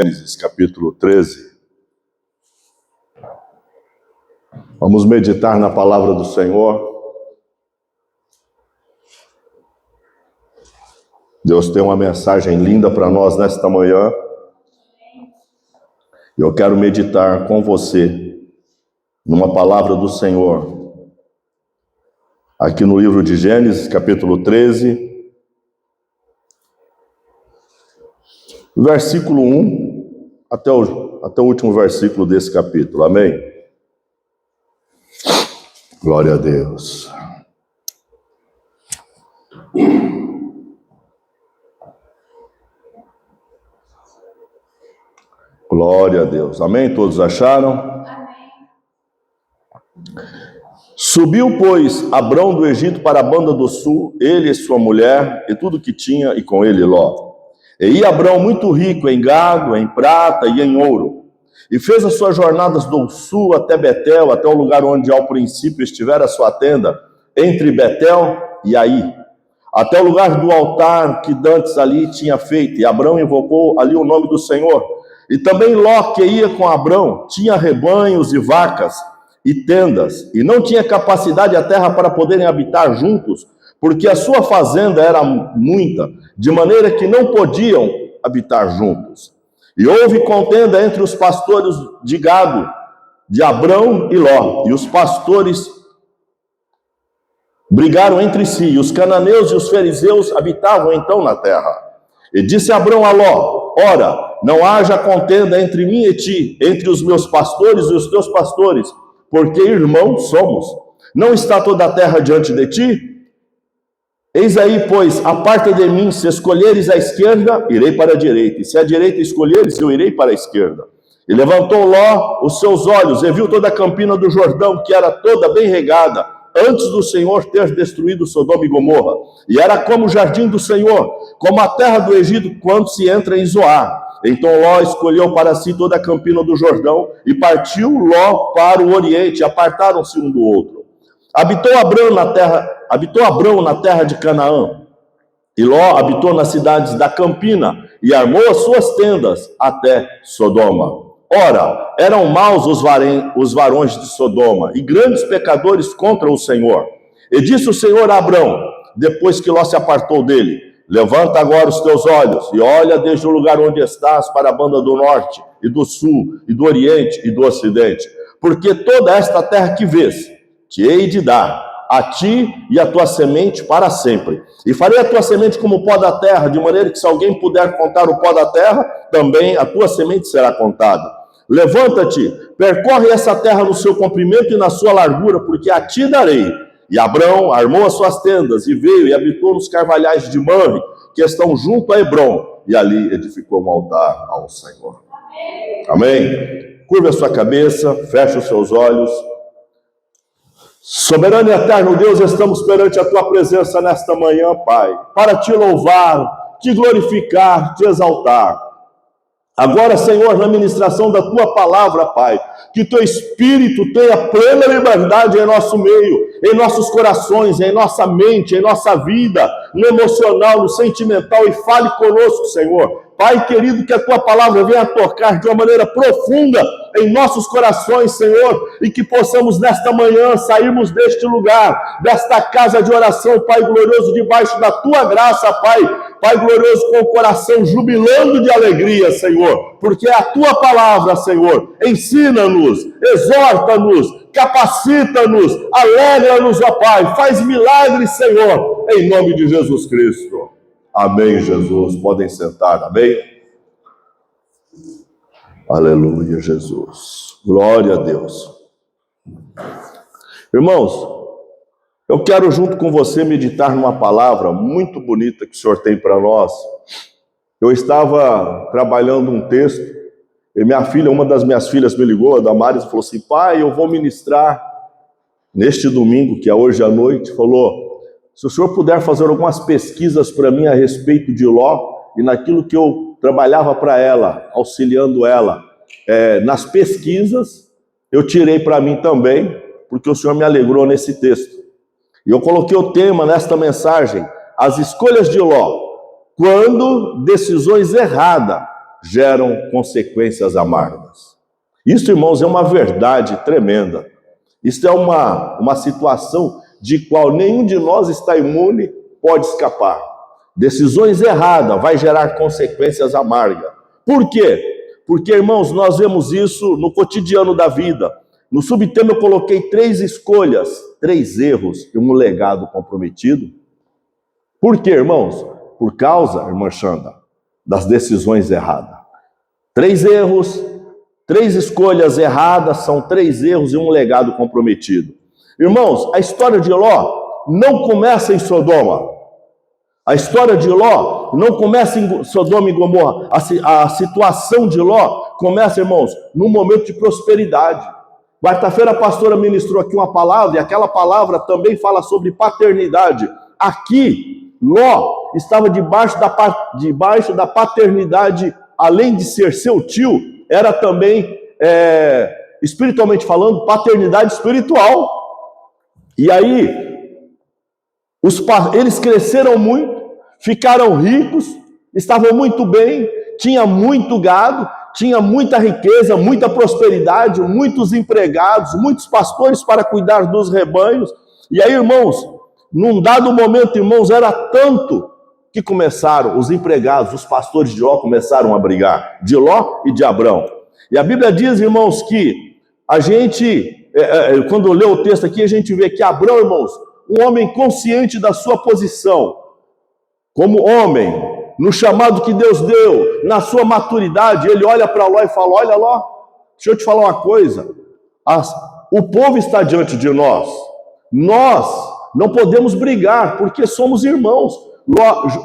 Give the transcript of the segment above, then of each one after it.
Gênesis capítulo 13. Vamos meditar na palavra do Senhor. Deus tem uma mensagem linda para nós nesta manhã. Eu quero meditar com você numa palavra do Senhor. Aqui no livro de Gênesis capítulo 13, versículo 1 até o último versículo desse capítulo. Amém? Glória a Deus. Glória a Deus. Amém? Todos acharam? Amém. Subiu, pois, Abrão do Egito para a banda do sul, ele e sua mulher, e tudo que tinha, e com ele Ló. E ia Abrão muito rico em gado, em prata e em ouro. E fez as suas jornadas do sul até Betel, até o lugar onde ao princípio estivera a sua tenda, entre Betel e Aí, até o lugar do altar que dantes ali tinha feito. E Abrão invocou ali o nome do Senhor. E também Ló, que ia com Abrão, tinha rebanhos e vacas e tendas, e não tinha capacidade a terra para poderem habitar juntos, porque a sua fazenda era muita, de maneira que não podiam habitar juntos. E houve contenda entre os pastores de gado de Abrão e Ló, e os pastores brigaram entre si, e os cananeus e os fariseus habitavam então na terra. E disse Abrão a Ló: ora, não haja contenda entre mim e ti, entre os meus pastores e os teus pastores, porque irmãos somos. Não está toda a terra diante de ti? Eis aí, pois, aparta de mim, se escolheres a esquerda, irei para a direita, e se a direita escolheres, eu irei para a esquerda. E levantou Ló os seus olhos, e viu toda a campina do Jordão, que era toda bem regada, antes do Senhor ter destruído Sodoma e Gomorra. E era como o jardim do Senhor, como a terra do Egito, quando se entra em Zoar. Então Ló escolheu para si toda a campina do Jordão, e partiu Ló para o oriente, apartaram-se um do outro. Habitou Abrão na terra de Canaã, e Ló habitou nas cidades da campina, e armou as suas tendas até Sodoma. Ora, eram maus os varões de Sodoma, e grandes pecadores contra o Senhor. E disse o Senhor a Abrão, depois que Ló se apartou dele: levanta agora os teus olhos, e olha desde o lugar onde estás para a banda do norte, e do sul, e do oriente, e do ocidente. Porque toda esta terra que vês, te hei de dar a ti e a tua semente para sempre. E farei a tua semente como o pó da terra, de maneira que se alguém puder contar o pó da terra, também a tua semente será contada. Levanta-te, percorre essa terra no seu comprimento e na sua largura, porque a ti darei. E Abrão armou as suas tendas, e veio e habitou nos carvalhais de Mamre, que estão junto a Hebrom, e ali edificou um altar ao Senhor. Amém? Curva a sua cabeça, feche os seus olhos. Soberano e eterno Deus, estamos perante a tua presença nesta manhã, Pai, para te louvar, te glorificar, te exaltar. Agora, Senhor, na ministração da tua palavra, Pai, que teu Espírito tenha plena liberdade em nosso meio, em nossos corações, em nossa mente, em nossa vida, no emocional, no sentimental, e fale conosco, Senhor. Pai querido, que a tua palavra venha tocar de uma maneira profunda em nossos corações, Senhor, e que possamos nesta manhã sairmos deste lugar, desta casa de oração, Pai glorioso, debaixo da tua graça, Pai glorioso, com o coração jubilando de alegria, Senhor, porque é a tua palavra, Senhor. Ensina-nos, exorta-nos, capacita-nos, alegra-nos, ó Pai, faz milagres, Senhor, em nome de Jesus Cristo. Amém, Jesus. Podem sentar, amém? Aleluia, Jesus. Glória a Deus. Irmãos, eu quero junto com você meditar numa palavra muito bonita que o Senhor tem para nós. Eu estava trabalhando um texto, e minha filha, uma das minhas filhas me ligou, a Damares, e falou assim: pai, eu vou ministrar neste domingo, que é hoje à noite. Falou: se o senhor puder fazer algumas pesquisas para mim a respeito de Ló, e naquilo que eu trabalhava para ela, auxiliando ela, nas pesquisas, eu tirei para mim também, porque o senhor me alegrou nesse texto. E eu coloquei o tema nesta mensagem: as escolhas de Ló, quando decisões erradas geram consequências amargas. Isso, irmãos, é uma verdade tremenda. Isso é uma situação de qual nenhum de nós está imune, pode escapar. Decisões erradas vai gerar consequências amargas. Por quê? Porque, irmãos, nós vemos isso no cotidiano da vida. No subtema eu coloquei 3 escolhas, 3 erros e um legado comprometido. Por quê, irmãos? Por causa, irmã Xanda, das decisões erradas. 3 erros, 3 escolhas erradas, são 3 erros e um legado comprometido. Irmãos, a história de Ló não começa em Sodoma. A história de Ló não começa em Sodoma e Gomorra. A situação de Ló começa, irmãos, num momento de prosperidade. Quarta-feira a pastora ministrou aqui uma palavra, e aquela palavra também fala sobre paternidade. Aqui, Ló estava debaixo da paternidade, além de ser seu tio, era também, espiritualmente falando, paternidade espiritual. E aí, eles cresceram muito, ficaram ricos, estavam muito bem, tinha muito gado, tinha muita riqueza, muita prosperidade, muitos empregados, muitos pastores para cuidar dos rebanhos. E aí, irmãos, num dado momento, irmãos, era tanto que começaram, os empregados, os pastores de Ló começaram a brigar, de Ló e de Abrão. E a Bíblia diz, irmãos, que a gente, quando lê o texto aqui, a gente vê que Abrão, irmãos, um homem consciente da sua posição, como homem, no chamado que Deus deu, na sua maturidade, ele olha para Ló e fala: olha Ló, deixa eu te falar uma coisa, o povo está diante de nós não podemos brigar, porque somos irmãos.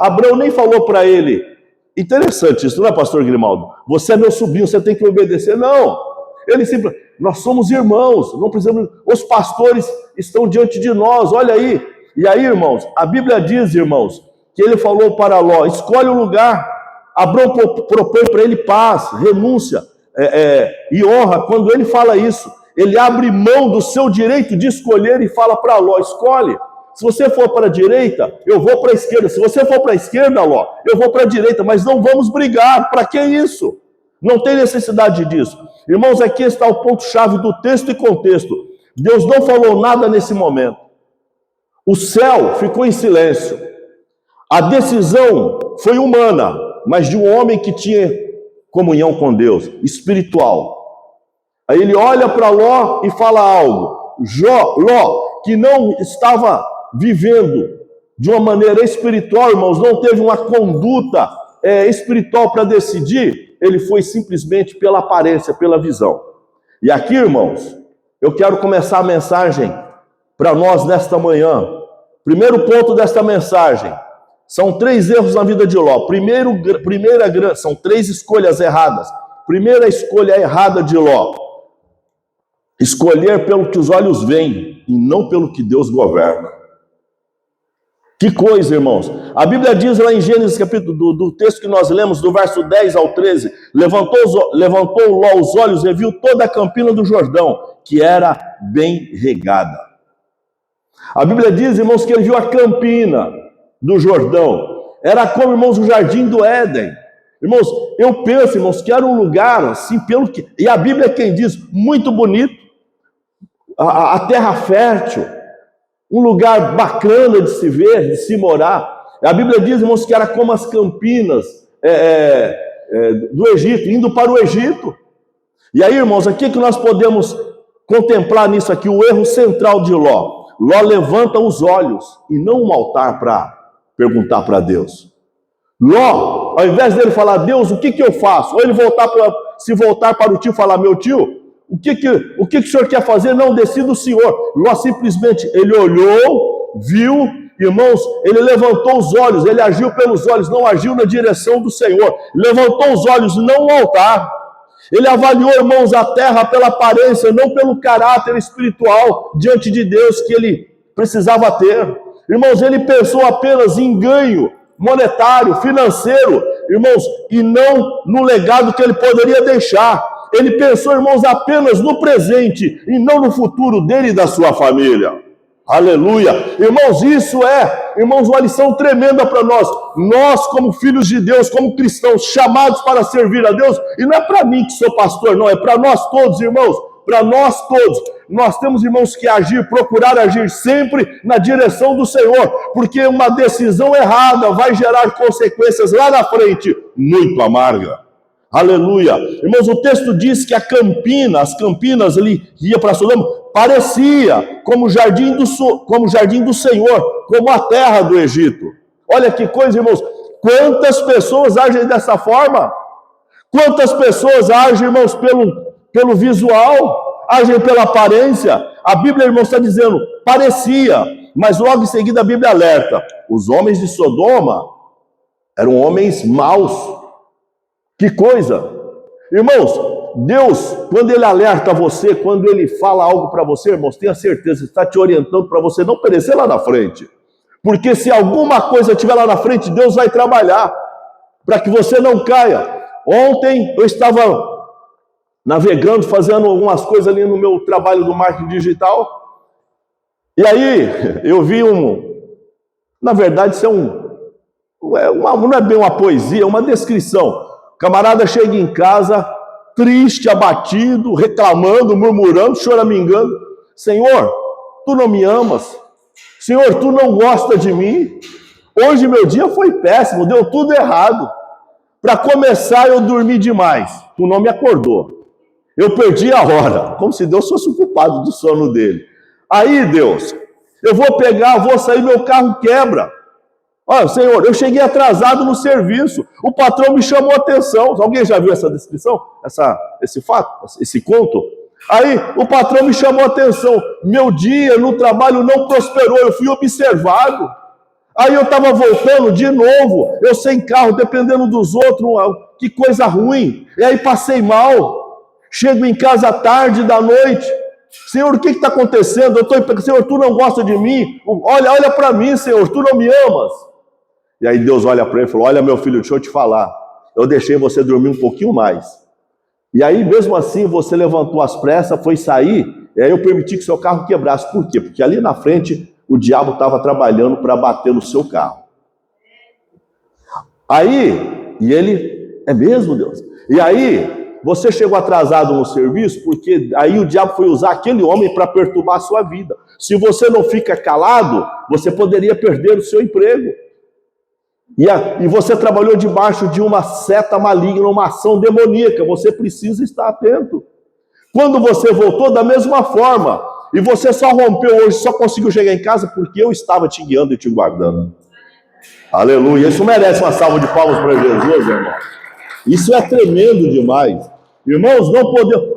Abrão nem falou para ele, interessante isso, não é, pastor Grimaldo? Você é meu sobrinho, você tem que obedecer. Não, ele sempre, nós somos irmãos, não precisamos, os pastores estão diante de nós, olha aí. E aí, irmãos, a Bíblia diz, irmãos, que ele falou para Ló: escolhe o lugar. Abrão propõe para ele paz, renúncia e honra. Quando ele fala isso, ele abre mão do seu direito de escolher e fala para Ló: escolhe. Se você for para a direita, eu vou para a esquerda. Se você for para a esquerda, Ló, eu vou para a direita. Mas não vamos brigar. Para que isso? Não tem necessidade disso. Irmãos, aqui está o ponto-chave do texto e contexto. Deus não falou nada nesse momento. O céu ficou em silêncio. A decisão foi humana, mas de um homem que tinha comunhão com Deus, espiritual. Aí ele olha para Ló e fala algo. Ló, que não estava vivendo de uma maneira espiritual, irmãos, não teve uma conduta espiritual para decidir, ele foi simplesmente pela aparência, pela visão. E aqui, irmãos, eu quero começar a mensagem para nós nesta manhã. Primeiro ponto desta mensagem: são 3 erros na vida de Ló. São 3 escolhas erradas. Primeira escolha errada de Ló: escolher pelo que os olhos veem e não pelo que Deus governa. Que coisa, irmãos. A Bíblia diz lá em Gênesis, capítulo do texto que nós lemos, do verso 10 ao 13, levantou Ló os olhos e viu toda a campina do Jordão, que era bem regada. A Bíblia diz, irmãos, que ele viu a campina do Jordão. Era como, irmãos, o jardim do Éden. Irmãos, eu penso, irmãos, que era um lugar assim, e a Bíblia é quem diz, muito bonito, a terra fértil, um lugar bacana de se ver, de se morar. A Bíblia diz, irmãos, que era como as campinas do Egito, indo para o Egito. E aí, irmãos, o que nós podemos contemplar nisso aqui? O erro central de Ló. Ló levanta os olhos e não um altar para perguntar para Deus. Ló, ao invés dele falar: Deus, o que eu faço? Ou ele se voltar para o tio e falar: meu tio, o que o senhor quer fazer? Não, decida o senhor. Ló simplesmente, ele olhou, viu, irmãos, ele levantou os olhos, ele agiu pelos olhos, não agiu na direção do Senhor. Levantou os olhos, não o altar. Ele avaliou, irmãos, a terra pela aparência, não pelo caráter espiritual diante de Deus que ele precisava ter. Irmãos, ele pensou apenas em ganho monetário, financeiro, irmãos, e não no legado que ele poderia deixar. Ele pensou, irmãos, apenas no presente e não no futuro dele e da sua família. Aleluia. Irmãos, isso é, irmãos, uma lição tremenda para nós. Nós, como filhos de Deus, como cristãos, chamados para servir a Deus, e não é para mim que sou pastor, não, é para nós todos, irmãos, para nós todos. Nós temos, irmãos, que agir, procurar agir sempre na direção do Senhor, porque uma decisão errada vai gerar consequências lá na frente muito amargas. Aleluia. Irmãos, o texto diz que as campinas ali que ia para Sodoma, parecia como o jardim do Senhor, como a terra do Egito. Olha que coisa, irmãos. Quantas pessoas agem dessa forma? Quantas pessoas agem, irmãos, pelo visual, agem pela aparência? A Bíblia, irmãos, está dizendo, parecia, mas logo em seguida a Bíblia alerta. Os homens de Sodoma eram homens maus. Que coisa! Irmãos, Deus, quando Ele alerta você, quando Ele fala algo para você, irmãos, tenha certeza, está te orientando para você não perecer lá na frente. Porque se alguma coisa estiver lá na frente, Deus vai trabalhar para que você não caia. Ontem eu estava navegando, fazendo algumas coisas ali no meu trabalho do marketing digital, e aí eu vi na verdade isso não é bem uma poesia, é uma descrição. Camarada chega em casa, triste, abatido, reclamando, murmurando, choramingando. Senhor, tu não me amas? Senhor, tu não gosta de mim? Hoje meu dia foi péssimo, deu tudo errado. Para começar, eu dormi demais. Tu não me acordou. Eu perdi a hora, como se Deus fosse o culpado do sono dele. Aí, Deus, eu vou sair, meu carro quebra. Olha, Senhor, eu cheguei atrasado no serviço, o patrão me chamou a atenção. Alguém já viu essa descrição? Esse fato? Esse conto? Aí, o patrão me chamou a atenção. Meu dia no trabalho não prosperou, eu fui observado. Aí eu estava voltando de novo, eu sem carro, dependendo dos outros, que coisa ruim. E aí passei mal. Chego em casa tarde da noite. Senhor, o que está acontecendo? Senhor, tu não gosta de mim? Olha para mim, Senhor, tu não me amas? E aí Deus olha para ele e falou, olha meu filho, deixa eu te falar, eu deixei você dormir um pouquinho mais. E aí mesmo assim você levantou às pressas, foi sair, e aí eu permiti que seu carro quebrasse. Por quê? Porque ali na frente o diabo estava trabalhando para bater no seu carro. Aí, e ele, é mesmo Deus? E aí, você chegou atrasado no serviço, porque aí o diabo foi usar aquele homem para perturbar a sua vida. Se você não fica calado, você poderia perder o seu emprego. E você trabalhou debaixo de uma seta maligna, uma ação demoníaca. Você precisa estar atento. Quando você voltou, da mesma forma, e você só rompeu hoje, só conseguiu chegar em casa porque eu estava te guiando e te guardando. Aleluia. Isso merece uma salva de palmas para Jesus, irmão. Isso é tremendo demais. Irmãos, não podemos...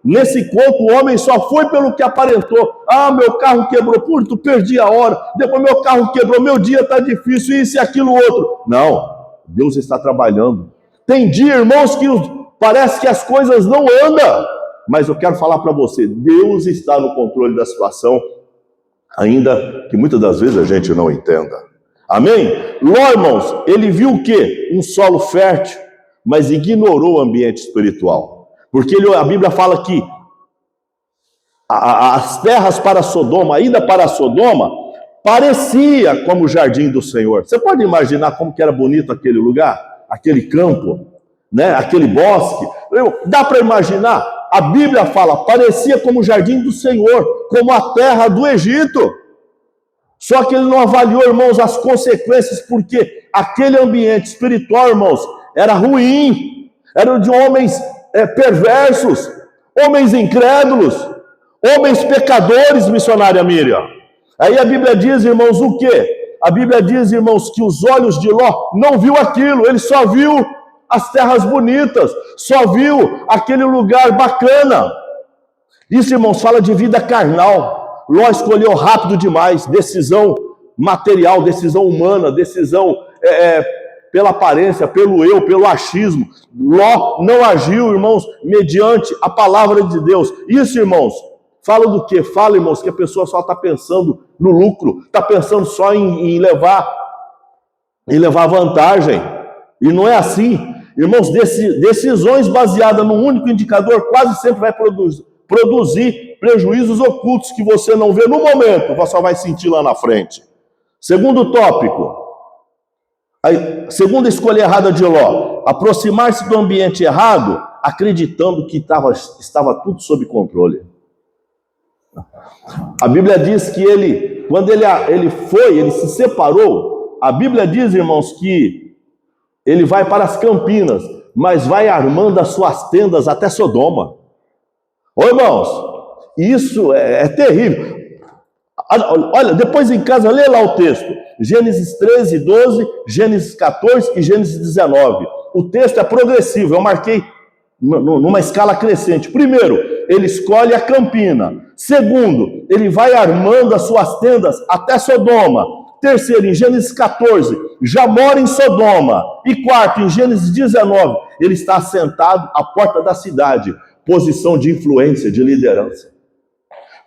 Nesse conto, o homem só foi pelo que aparentou. Ah, meu carro quebrou, tu perdi a hora. Depois meu carro quebrou, meu dia está difícil, isso e aquilo outro. Não, Deus está trabalhando. Tem dia, irmãos, que parece que as coisas não andam. Mas eu quero falar para você, Deus está no controle da situação, ainda que muitas das vezes a gente não entenda. Amém? Ló, irmãos, ele viu o quê? Um solo fértil, mas ignorou o ambiente espiritual. Porque a Bíblia fala que as terras para Sodoma, a ida para Sodoma, parecia como o jardim do Senhor. Você pode imaginar como que era bonito aquele lugar? Aquele campo, né? Aquele bosque. Dá para imaginar? A Bíblia fala, parecia como o jardim do Senhor, como a terra do Egito. Só que ele não avaliou, irmãos, as consequências, porque aquele ambiente espiritual, irmãos, era ruim. Era de homens perversos, homens incrédulos, homens pecadores, missionária Miriam. Aí a Bíblia diz, irmãos, o quê? A Bíblia diz, irmãos, que os olhos de Ló não viu aquilo, ele só viu as terras bonitas, só viu aquele lugar bacana. Isso, irmãos, fala de vida carnal. Ló escolheu rápido demais, decisão material, decisão humana, decisão pela aparência, pelo eu, pelo achismo. Ló não agiu, irmãos, mediante a palavra de Deus. Isso, irmãos, fala do quê? Fala, irmãos, que a pessoa só está pensando no lucro, está pensando só em levar vantagem. E não é assim. Irmãos, decisões baseadas num único indicador quase sempre vai produzir prejuízos ocultos que você não vê no momento, você só vai sentir lá na frente. Segundo tópico, a segunda escolha errada de Ló, aproximar-se do ambiente errado, acreditando que estava tudo sob controle. A Bíblia diz que quando ele se separou, a Bíblia diz, irmãos, que ele vai para as Campinas, mas vai armando as suas tendas até Sodoma. Ô irmãos, isso é terrível. Olha, depois em casa, lê lá o texto. Gênesis 13, 12, Gênesis 14 e Gênesis 19. O texto é progressivo, eu marquei numa escala crescente. Primeiro, ele escolhe a Campina. Segundo, ele vai armando as suas tendas até Sodoma. Terceiro, em Gênesis 14, já mora em Sodoma. E quarto, em Gênesis 19, ele está assentado à porta da cidade. Posição de influência, de liderança.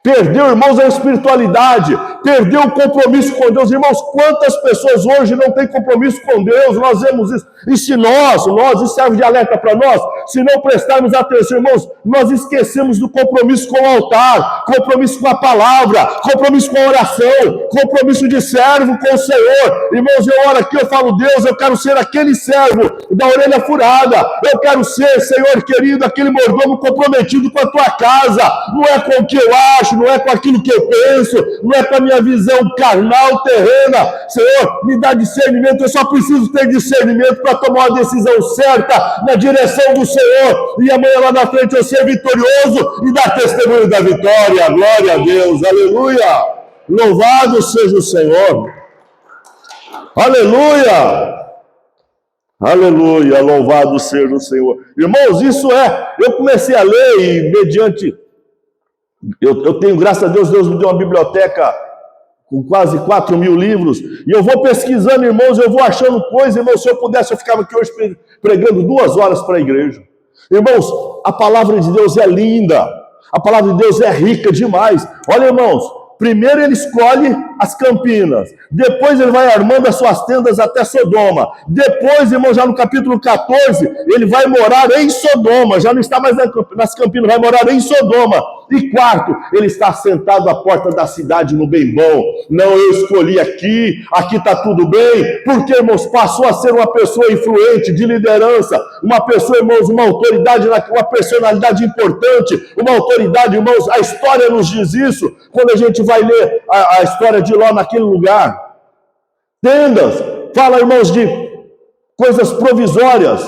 Perdeu, irmãos, a espiritualidade, perdeu o compromisso com Deus. Irmãos, quantas pessoas hoje não têm compromisso com Deus? Nós vemos isso. E se isso serve de alerta para nós, se não prestarmos atenção, irmãos, nós esquecemos do compromisso com o altar, compromisso com a palavra, compromisso com a oração, compromisso de servo com o Senhor. Irmãos, eu oro aqui, eu falo, Deus, eu quero ser aquele servo da orelha furada, eu quero ser, Senhor querido, aquele mordomo comprometido com a tua casa, não é com o que eu acho, não é com aquilo que eu penso, não é com a minha visão carnal, terrena. Senhor, me dá discernimento, eu só preciso ter discernimento para tomar uma decisão certa na direção do Senhor, e amanhã lá na frente eu ser vitorioso e dar testemunho da vitória. Glória a Deus, aleluia, louvado seja o Senhor, aleluia, aleluia, louvado seja o Senhor. Irmãos, eu comecei a ler e mediante, eu tenho, graças a Deus, Deus me deu uma biblioteca com quase 4.000 livros, e eu vou pesquisando, irmãos, eu vou achando coisas, irmãos, se eu pudesse, eu ficava aqui hoje pregando 2 horas para a igreja. Irmãos, a palavra de Deus é linda, a palavra de Deus é rica demais. Olha, irmãos, primeiro ele escolhe as Campinas, depois ele vai armando as suas tendas até Sodoma, depois, irmão, já no capítulo 14, ele vai morar em Sodoma, já não está mais nas Campinas, vai morar em Sodoma. E quarto, ele está sentado à porta da cidade no bem bom. Não, eu escolhi aqui está tudo bem, porque, irmãos, passou a ser uma pessoa influente, de liderança, uma pessoa, irmãos, uma autoridade, uma personalidade importante, uma autoridade, irmãos, a história nos diz isso, quando a gente vai ler a história de Ló naquele lugar. Tendas, fala, irmãos, de coisas provisórias,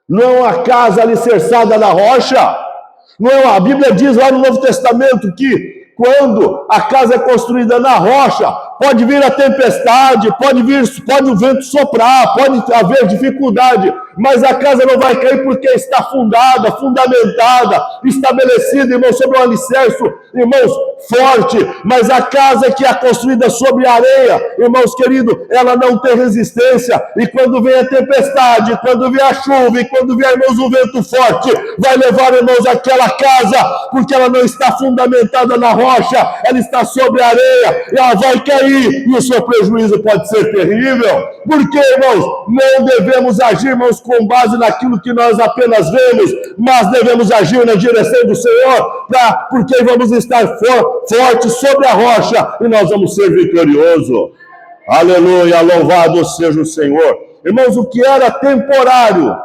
não é uma casa alicerçada na rocha. Não é, a Bíblia diz lá no Novo Testamento que quando a casa é construída na rocha, pode vir a tempestade, pode o vento soprar, pode haver dificuldade, mas a casa não vai cair porque está fundada, fundamentada, estabelecida, irmãos, sobre um alicerce, irmãos, forte. Mas a casa que é construída sobre areia, irmãos queridos, ela não tem resistência, e quando vem a tempestade, quando vem a chuva, e quando vem, irmãos, o vento forte, vai levar, irmãos, aquela casa, porque ela não está fundamentada na rocha, ela está sobre a areia, e ela vai cair, e o seu prejuízo pode ser terrível. Porque, irmãos, não devemos agir, irmãos, com base naquilo que nós apenas vemos, mas devemos agir na direção do Senhor, porque vamos estar fortes sobre a rocha, e nós vamos ser vitoriosos. Aleluia, louvado seja o Senhor. Irmãos, o que era temporário,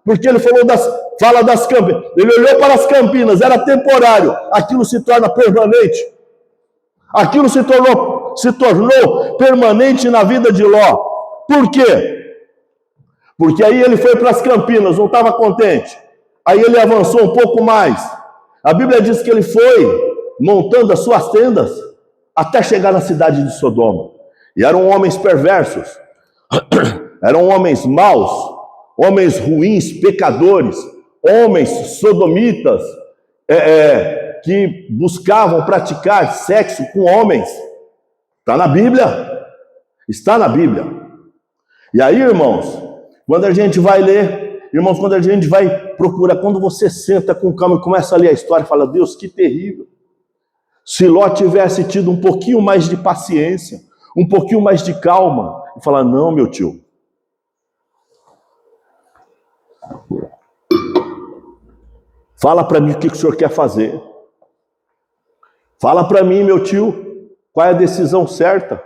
porque ele fala das Campinas, ele olhou para as Campinas, era temporário, aquilo se torna permanente. Aquilo se tornou permanente na vida de Ló. Por quê? Porque aí ele foi para as Campinas, não estava contente. Aí ele avançou um pouco mais. A Bíblia diz que ele foi montando as suas tendas até chegar na cidade de Sodoma. E eram homens perversos, eram homens maus, homens ruins, pecadores, homens sodomitas, que buscavam praticar sexo com homens. Está na Bíblia. Está na Bíblia. E aí, irmãos, quando a gente vai ler, irmãos, quando a gente vai procurar, quando você senta com calma e começa a ler a história, fala, Deus, que terrível. Se Ló tivesse tido um pouquinho mais de paciência, um pouquinho mais de calma, e falar, não, meu tio, Fala para mim o que o senhor quer fazer. Fala para mim, meu tio, qual é a decisão certa.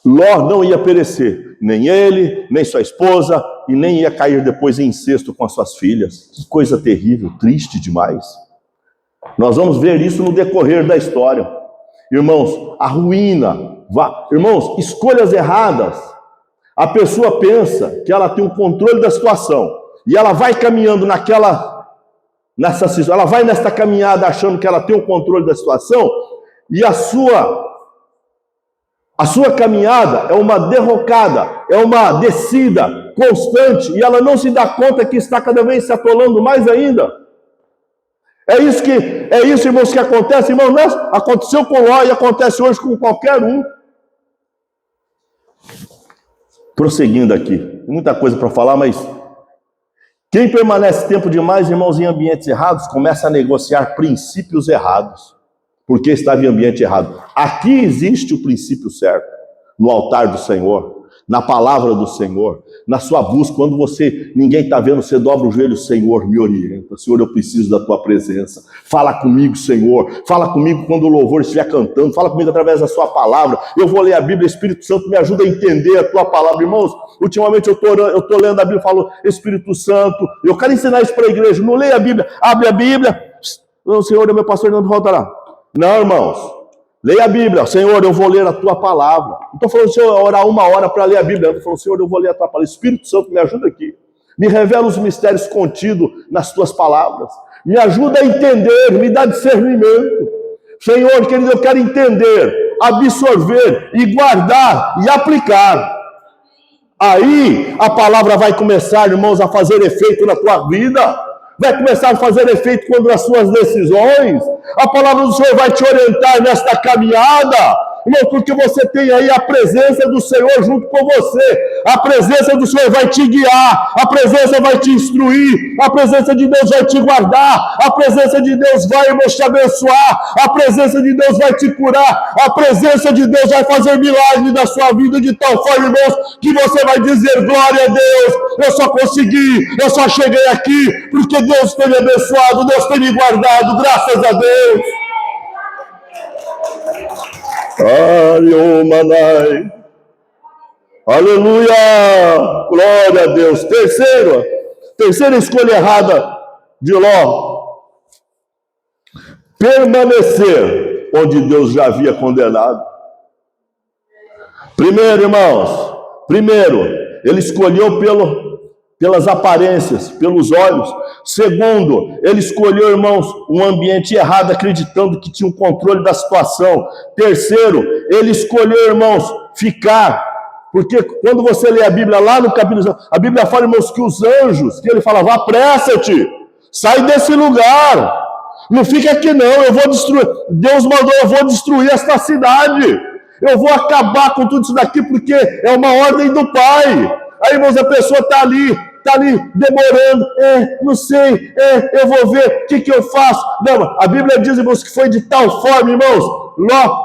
Ló não ia perecer, nem ele, nem sua esposa, e nem ia cair depois em incesto com as suas filhas. Que coisa terrível, triste demais. Nós vamos ver isso no decorrer da história. Irmãos, a ruína, irmãos, escolhas erradas. A pessoa pensa que ela tem um controle da situação, e ela vai caminhando ela vai nesta caminhada achando que ela tem o controle da situação, e a sua caminhada é uma derrocada, é uma descida constante, e ela não se dá conta que está cada vez se atolando mais ainda. É isso, irmãos, que acontece, irmãos, aconteceu com Ló e acontece hoje com qualquer um. Prosseguindo aqui, tem muita coisa para falar, mas quem permanece tempo demais, irmãos, em ambientes errados, começa a negociar princípios errados, porque estava em ambiente errado. Aqui existe o princípio certo, no altar do Senhor, na palavra do Senhor, na sua busca. Quando ninguém está vendo, você dobra o joelho: Senhor, me orienta. Senhor, eu preciso da tua presença. Fala comigo, Senhor. Fala comigo quando o louvor estiver cantando. Fala comigo através da sua palavra. Eu vou ler a Bíblia, Espírito Santo me ajuda a entender a tua palavra. Irmãos, ultimamente eu estou lendo a Bíblia e falo: Espírito Santo, eu quero ensinar isso para a igreja. Não leia a Bíblia, abre a Bíblia. Não, Senhor, é meu pastor, não voltará. Não, irmãos. Leia a Bíblia. Senhor, eu vou ler a tua palavra. Não estou falando, Senhor, orar 1 hora para ler a Bíblia. Eu estou falando, Senhor, eu vou ler a tua palavra. Espírito Santo, me ajuda aqui. Me revela os mistérios contidos nas tuas palavras. Me ajuda a entender, me dá discernimento. Senhor, querido, eu quero entender, absorver e guardar e aplicar. Aí a palavra vai começar, irmãos, a fazer efeito na tua vida. Vai começar a fazer efeito quando as suas decisões. A palavra do Senhor vai te orientar nesta caminhada. Irmão, porque você tem aí a presença do Senhor junto com você. A presença do Senhor vai te guiar. A presença vai te instruir. A presença de Deus vai te guardar. A presença de Deus vai, irmãos, te abençoar. A presença de Deus vai te curar. A presença de Deus vai fazer milagre na sua vida de tal forma, irmãos, que você vai dizer: glória a Deus, eu só consegui, eu só cheguei aqui porque Deus tem me abençoado, Deus tem me guardado, graças a Deus. Aleluia, glória a Deus. Terceira escolha errada de Ló: permanecer onde Deus já havia condenado. Primeiro, ele escolheu pelas aparências, pelos olhos. Segundo, ele escolheu, irmãos, um ambiente errado, acreditando que tinha o controle da situação. Terceiro, ele escolheu, irmãos, ficar. Porque quando você lê a Bíblia lá no capítulo, a Bíblia fala, irmãos, que os anjos, que ele falava: apressa-te, sai desse lugar, não fica aqui não, eu vou destruir. Deus mandou, eu vou destruir esta cidade, eu vou acabar com tudo isso daqui, porque é uma ordem do Pai. Aí, irmãos, a pessoa está ali demorando, não sei, eu vou ver o que eu faço. Não, a Bíblia diz, irmãos, que foi de tal forma, irmãos, Ló,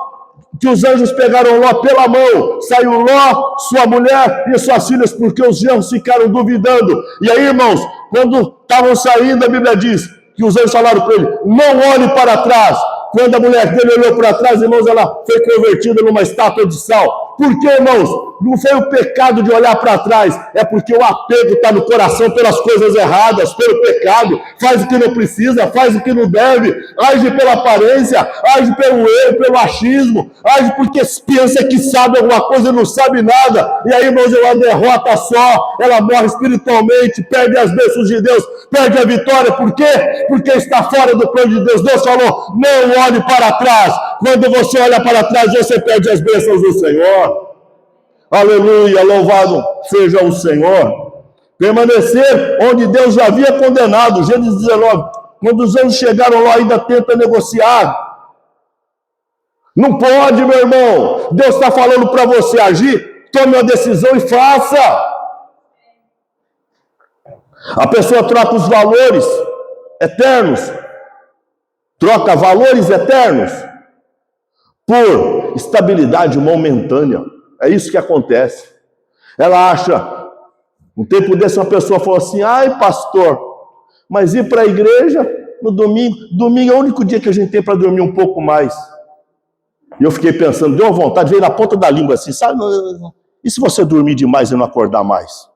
que os anjos pegaram Ló pela mão, saiu Ló, sua mulher e suas filhas, porque os genros ficaram duvidando. E aí, irmãos, quando estavam saindo, a Bíblia diz que os anjos falaram para ele: não olhe para trás. Quando a mulher dele olhou para trás, irmãos, ela foi convertida numa estátua de sal. Por quê, irmãos? Não foi o pecado de olhar para trás, é porque o apego está no coração pelas coisas erradas, pelo pecado. Faz o que não precisa, faz o que não deve, age pela aparência, age pelo erro, pelo achismo, age porque pensa que sabe alguma coisa e não sabe nada. E aí, irmãos, ela derrota só, ela morre espiritualmente, perde as bênçãos de Deus, perde a vitória. Por quê? Porque está fora do plano de Deus. Deus falou: não olhe para trás. Quando você olha para trás, você perde as bênçãos do Senhor. Aleluia, louvado seja o Senhor. Permanecer onde Deus já havia condenado. Gênesis 19, quando os anjos chegaram lá, ainda tenta negociar. Não pode, meu irmão. Deus está falando para você agir, tome uma decisão e faça. A pessoa troca os valores eternos, troca valores eternos por estabilidade momentânea. É isso que acontece. Ela acha, um tempo desse uma pessoa falou assim: ai pastor, Mas ir para a igreja no domingo, domingo é o único dia que a gente tem para dormir um pouco mais. E eu fiquei pensando, deu uma vontade, veio na ponta da língua assim, sabe? E se você dormir demais e não acordar mais?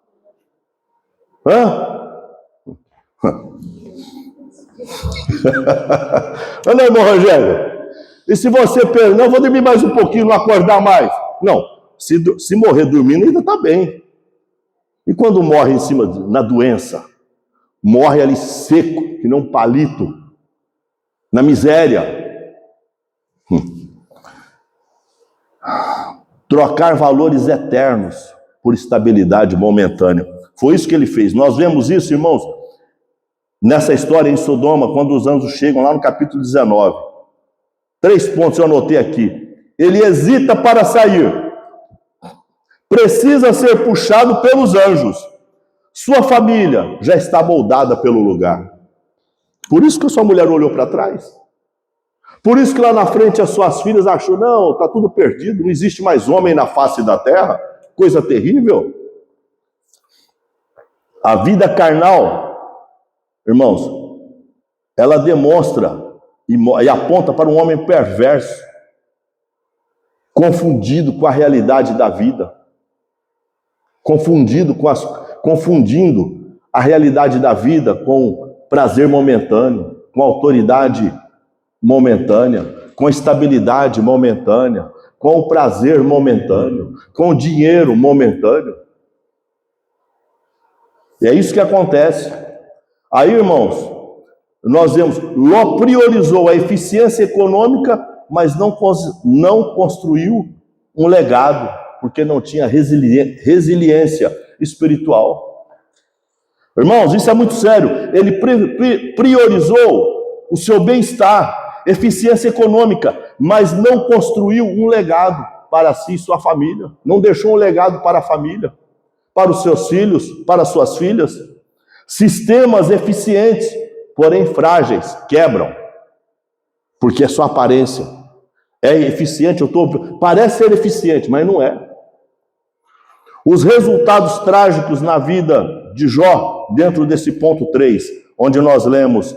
Hã? Não, irmão Rogério? E se você pensa, não, vou dormir mais um pouquinho, não acordar mais? Não, se morrer dormindo ainda está bem. E quando morre em cima, na doença, morre ali seco, que nem um palito, na miséria. Trocar valores eternos por estabilidade momentânea. Foi isso que ele fez. Nós vemos isso, irmãos, nessa história em Sodoma, quando os anjos chegam lá no capítulo 19. 3 pontos eu anotei aqui. Ele hesita para sair. Precisa ser puxado pelos anjos. Sua família já está moldada pelo lugar. Por isso que a sua mulher olhou para trás. Por isso que lá na frente as suas filhas achou, não, está tudo perdido, não existe mais homem na face da terra. Coisa terrível. A vida carnal, irmãos, ela demonstra e aponta para um homem perverso, confundido com a realidade da vida, confundindo a realidade da vida com prazer momentâneo, com autoridade momentânea, com estabilidade momentânea, com o prazer momentâneo, com o dinheiro momentâneo. E é isso que acontece. Aí, irmãos, nós vemos, Ló priorizou a eficiência econômica, mas não construiu um legado, porque não tinha resiliência espiritual. Irmãos, isso é muito sério. Ele priorizou o seu bem-estar, eficiência econômica, mas não construiu um legado para si e sua família. Não deixou um legado para a família, para os seus filhos, para as suas filhas. Sistemas eficientes, porém frágeis, quebram, porque é só aparência. É eficiente, parece ser eficiente, mas não é. Os resultados trágicos na vida de Jó, dentro desse ponto 3, onde nós lemos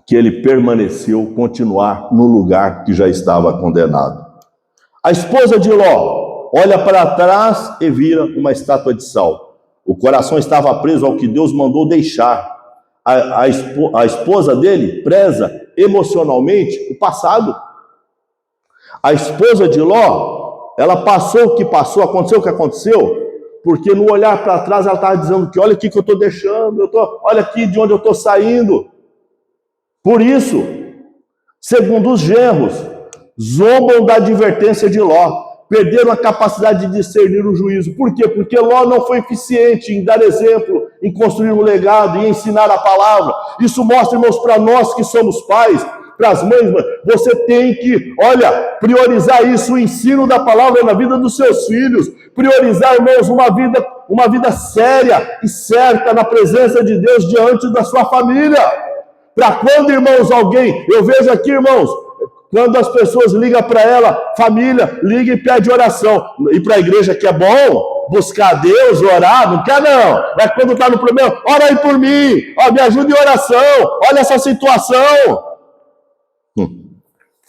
que ele permaneceu continuar no lugar que já estava condenado. A esposa de Ló olha para trás e vira uma estátua de sal. O coração estava preso ao que Deus mandou deixar. A esposa dele preza emocionalmente o passado. A esposa de Ló, ela passou o que passou, aconteceu o que aconteceu, porque no olhar para trás ela estava dizendo que olha aqui que eu estou deixando, olha aqui de onde eu estou saindo. Por isso, segundo os genros, zombam da advertência de Ló, perderam a capacidade de discernir o juízo. Por quê? Porque Ló não foi eficiente em dar exemplo, em construir um legado, em ensinar a palavra. Isso mostra, irmãos, para nós que somos pais, para as mães, você tem que, priorizar isso, o ensino da palavra na vida dos seus filhos, priorizar, irmãos, uma vida séria e certa na presença de Deus diante da sua família. Para quando, irmãos, eu vejo aqui, irmãos, quando as pessoas ligam para ela, família, liga e pede oração. Ir para a igreja que é bom, buscar a Deus, orar, não quer não. Mas quando está no problema, ora aí por mim, me ajuda em oração, olha essa situação.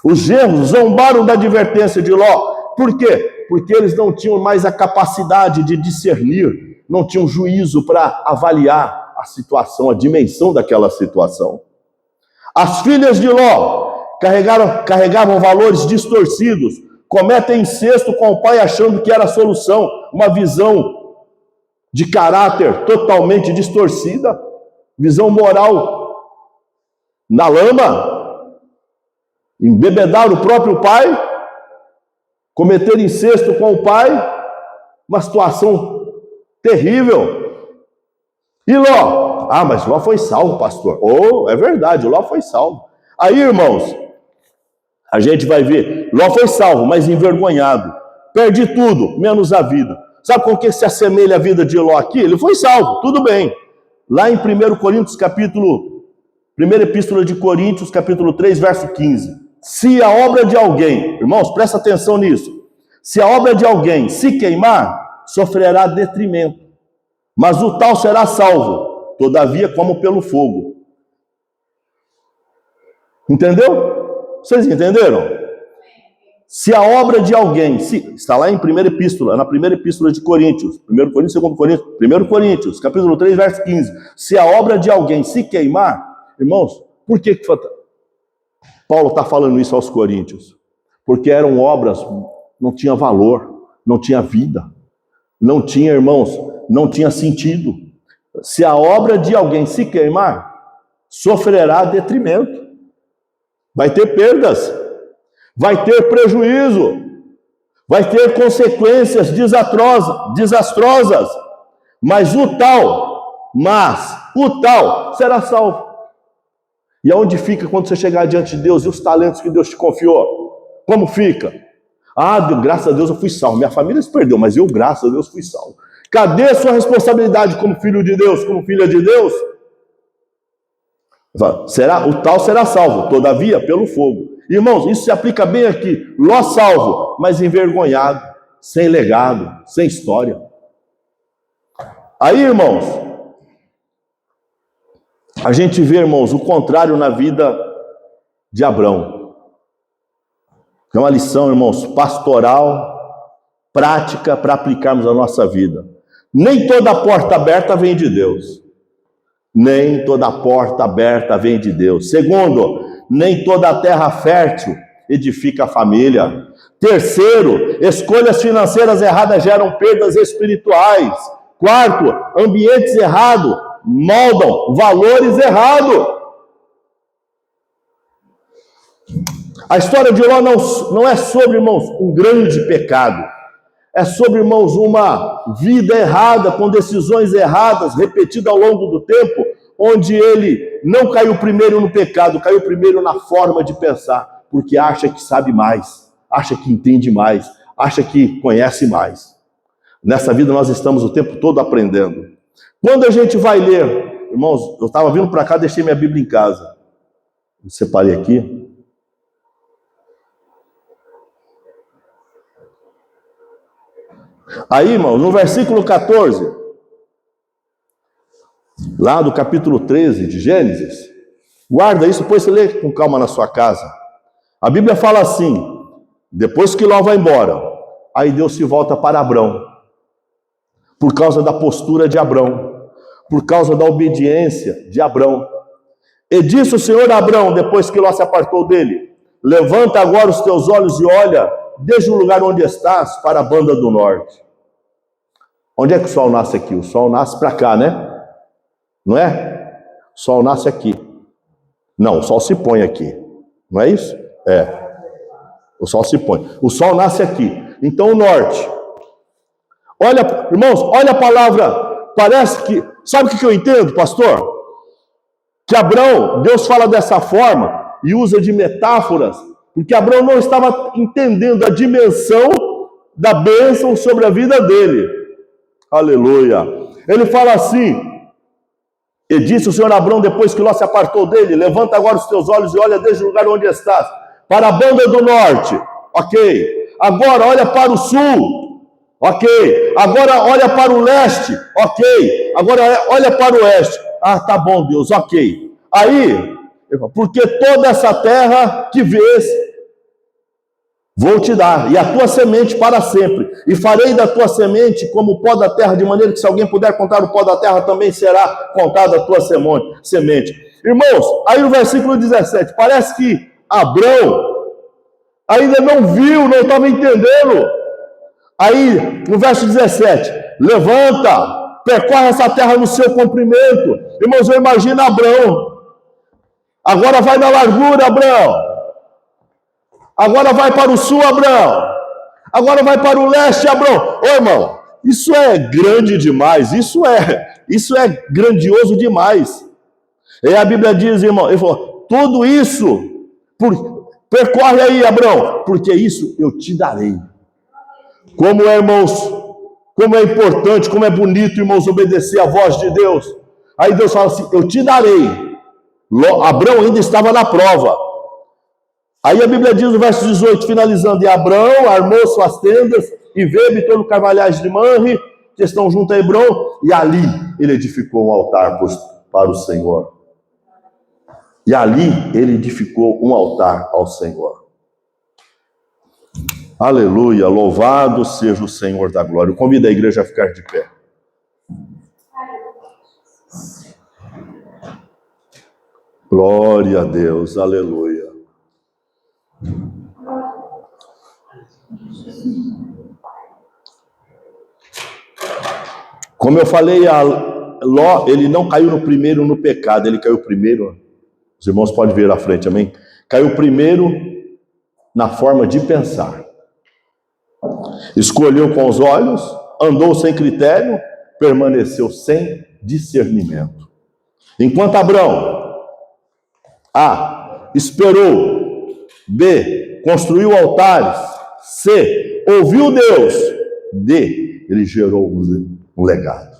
Os genros zombaram da advertência de Ló. Por quê? Porque eles não tinham mais a capacidade de discernir, não tinham juízo para avaliar a situação, a dimensão daquela situação. As filhas de Ló carregavam valores distorcidos, cometem incesto com o pai achando que era a solução, uma visão de caráter totalmente distorcida, visão moral na lama, embebedar o próprio pai, cometer incesto com o pai, uma situação terrível. E Ló? Mas Ló foi salvo, pastor. É verdade, Ló foi salvo. Aí, irmãos, a gente vai ver, Ló foi salvo, mas envergonhado. Perdi tudo, menos a vida. Sabe com que se assemelha a vida de Ló aqui? Ele foi salvo, tudo bem. Lá em 1 Coríntios, primeira epístola de Coríntios, capítulo 3, verso 15. Se a obra de alguém, irmãos, presta atenção nisso. Se a obra de alguém se queimar, sofrerá detrimento. Mas o tal será salvo, todavia como pelo fogo. Entendeu? Vocês entenderam? Se a obra de alguém, está lá em primeira epístola, na primeira epístola de Coríntios, 1 Coríntios, 2 Coríntios, 1 Coríntios, capítulo 3, verso 15. Se a obra de alguém se queimar, irmãos, por que Paulo está falando isso aos coríntios? Porque eram obras, não tinha valor, não tinha vida, não tinha, irmãos, não tinha sentido. Se a obra de alguém se queimar, sofrerá detrimento, vai ter perdas, vai ter prejuízo, vai ter consequências desastrosas, mas o tal será salvo. E aonde fica quando você chegar diante de Deus e os talentos que Deus te confiou? Como fica? Graças a Deus eu fui salvo. Minha família se perdeu, mas eu, graças a Deus, fui salvo. Cadê a sua responsabilidade como filho de Deus, como filha de Deus? O tal será salvo, todavia, pelo fogo. Irmãos, isso se aplica bem aqui. Ló salvo, mas envergonhado, sem legado, sem história. Aí, irmãos, a gente vê, irmãos, o contrário na vida de Abrão. É uma lição, irmãos, pastoral, prática para aplicarmos na nossa vida. Nem toda porta aberta vem de Deus. Nem toda porta aberta vem de Deus. Segundo, nem toda terra fértil edifica a família. Terceiro, escolhas financeiras erradas geram perdas espirituais. Quarto, ambientes errados moldam valores errados. A história de Ló não é sobre, irmãos, um grande pecado. É sobre, irmãos, uma vida errada, com decisões erradas, repetidas ao longo do tempo, onde ele não caiu primeiro no pecado, caiu primeiro na forma de pensar, porque acha que sabe mais, acha que entende mais, acha que conhece mais. Nessa vida nós estamos o tempo todo aprendendo. Quando a gente vai ler, irmãos, eu estava vindo para cá, deixei minha Bíblia em casa. Eu separei aqui. Aí, irmão, no versículo 14, lá do capítulo 13 de Gênesis, guarda isso, depois você lê com calma na sua casa. A Bíblia fala assim, depois que Ló vai embora, aí Deus se volta para Abrão, por causa da postura de Abrão, por causa da obediência de Abrão. E disse o Senhor a Abrão, depois que Ló se apartou dele, levanta agora os teus olhos e olha, desde o lugar onde estás, para a banda do norte. Onde é que o sol nasce aqui? O sol nasce para cá, né? Não é? O sol nasce aqui. Não, o sol se põe aqui. Não é isso? É. O sol se põe. O sol nasce aqui. Então o norte. Olha, irmãos, olha a palavra. Parece que... Sabe o que eu entendo, pastor? Que Abrão, Deus fala dessa forma e usa de metáforas, porque Abrão não estava entendendo a dimensão da bênção sobre a vida dele. Aleluia. Ele fala assim, e disse o Senhor a Abrão, depois que Ló se apartou dele, levanta agora os teus olhos e olha desde o lugar onde estás, para a banda do norte, ok. Agora olha para o sul, ok. Agora olha para o leste, ok. Agora olha para o oeste. Tá bom, Deus, ok. Aí, porque toda essa terra que vês, vou te dar, e a tua semente para sempre, e farei da tua semente como o pó da terra, de maneira que se alguém puder contar o pó da terra, também será contada a tua semente. Irmãos, aí no versículo 17, parece que Abrão ainda não viu, não estava entendendo. Aí, no verso 17, levanta, percorre essa terra no seu comprimento. Irmãos, eu imagino Abrão, agora vai na largura, Abrão. Agora vai para o sul, Abrão. Agora vai para o leste, Abrão. Ô, irmão, isso é grande demais. Isso é grandioso demais. E a Bíblia diz, irmão, ele falou, tudo isso, percorre aí, Abrão, porque isso eu te darei. Como é, irmãos, como é importante, como é bonito, irmãos, obedecer a voz de Deus. Aí Deus fala assim, eu te darei. Abrão ainda estava na prova. Aí a Bíblia diz no verso 18, finalizando, e Abrão armou suas tendas, e veio habitou carvalhais de Manre, que estão junto a Hebron, e ali ele edificou um altar para o Senhor. E ali ele edificou um altar ao Senhor. Aleluia, louvado seja o Senhor da glória. Eu convido a igreja a ficar de pé. Glória a Deus, aleluia. Como eu falei, Ló, ele não caiu no primeiro no pecado, ele caiu primeiro, os irmãos podem ver à frente, amém? Caiu primeiro na forma de pensar. Escolheu com os olhos, andou sem critério, permaneceu sem discernimento. Enquanto Abrão, A, esperou, B, construiu altares, C, ouviu Deus, D, ele gerou um legado.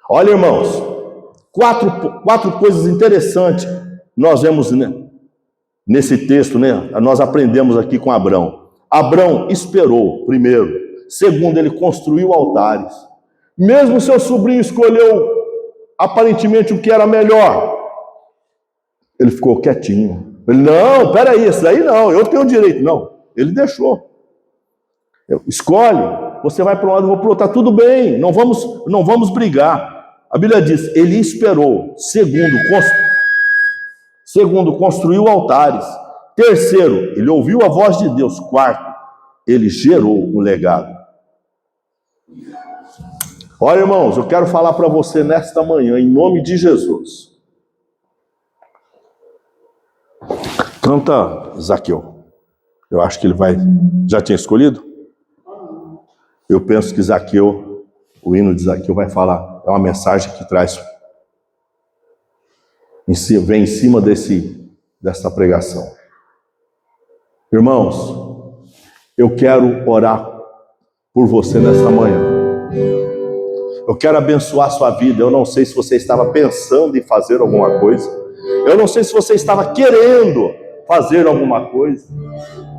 Olha, irmãos, quatro coisas interessantes nós vemos, né, nesse texto, né? Nós aprendemos aqui com Abrão. Abrão esperou, primeiro. Segundo, ele construiu altares. Mesmo seu sobrinho escolheu aparentemente o que era melhor, ele ficou quietinho. Ele, não, peraí, isso aí não, eu tenho direito. Não, ele deixou. Escolhe, você vai para um lado, eu vou para o outro, tá tudo bem, não vamos brigar. A Bíblia diz, ele esperou. Segundo, construiu altares. Terceiro, ele ouviu a voz de Deus. Quarto, ele gerou um legado. Olha, irmãos, eu quero falar para você nesta manhã, em nome de Jesus. Canta Zaqueu. Eu acho que ele vai... Já tinha escolhido? Eu penso que Zaqueu, o hino de Zaqueu vai falar. É uma mensagem que traz... vem em cima dessa pregação. Irmãos, eu quero orar por você nesta manhã. Eu quero abençoar a sua vida. Eu não sei se você estava pensando em fazer alguma coisa. Eu não sei se você estava querendo fazer alguma coisa.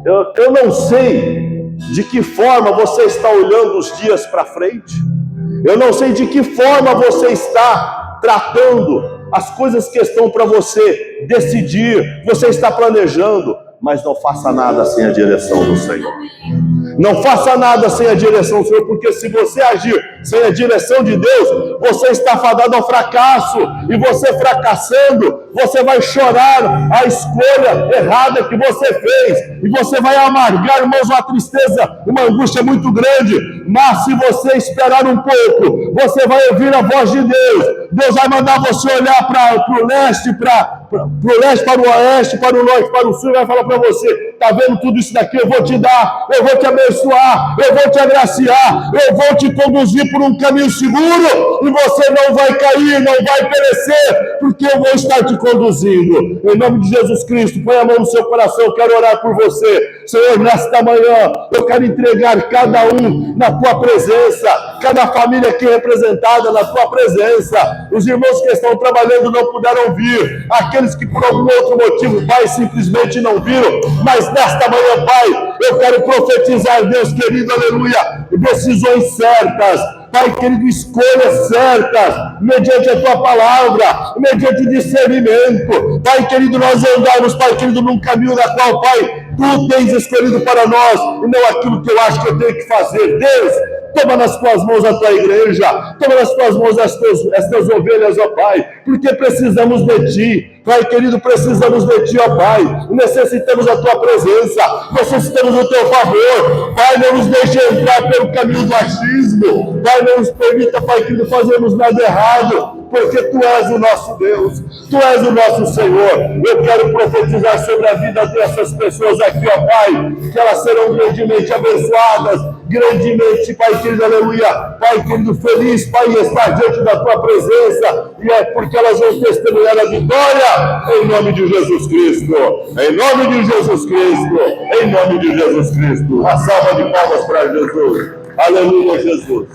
Eu não sei de que forma você está olhando os dias para frente. Eu não sei de que forma você está tratando as coisas que estão para você decidir. Você está planejando, mas não faça nada sem a direção do Senhor. Não faça nada sem a direção do Senhor, porque se você agir sem a direção de Deus, você está fadado ao fracasso, e você fracassando, você vai chorar a escolha errada que você fez, e você vai amargar, irmãos, uma tristeza, uma angústia muito grande. Mas se você esperar um pouco, você vai ouvir a voz de Deus. Deus vai mandar você olhar para o leste, para o oeste, para o norte, para o sul, e vai falar para você: está vendo tudo isso daqui? Eu vou te dar, eu vou te abençoar, eu vou te agraciar, eu vou te conduzir por um caminho seguro, e você não vai cair, não vai perecer, porque eu vou estar te conduzindo. Em nome de Jesus Cristo, põe a mão no seu coração, eu quero orar por você. Senhor, nesta manhã, eu quero entregar cada um na tua presença, cada família aqui representada na tua presença. Os irmãos que estão trabalhando não puderam vir, aqueles que por algum outro motivo, Pai, simplesmente não viram, mas nesta manhã, Pai, eu quero profetizar, Deus querido, aleluia, decisões certas, Pai querido, escolhas certas, mediante a tua palavra, mediante o discernimento. Pai querido, nós andamos, Pai querido, num caminho da qual, Pai, tu tens escolhido para nós, e não aquilo que eu acho que eu tenho que fazer. Deus, toma nas tuas mãos a tua igreja, toma nas tuas mãos as tuas ovelhas, ó Pai, porque precisamos de ti. Pai querido, precisamos de ti, ó Pai, necessitamos da tua presença, necessitamos do teu favor. Pai, não nos deixe entrar pelo caminho do achismo, Pai, não nos permita, Pai querido, fazermos nada errado, porque tu és o nosso Deus, tu és o nosso Senhor. Eu quero profetizar sobre a vida dessas pessoas aqui, ó Pai, que elas serão grandemente abençoadas, grandemente, Pai querido, aleluia, Pai querido, feliz, Pai, estar diante da tua presença, e é porque elas vão testemunhar a vitória, em nome de Jesus Cristo, em nome de Jesus Cristo, em nome de Jesus Cristo. Uma salva de palmas para Jesus. Aleluia, Jesus.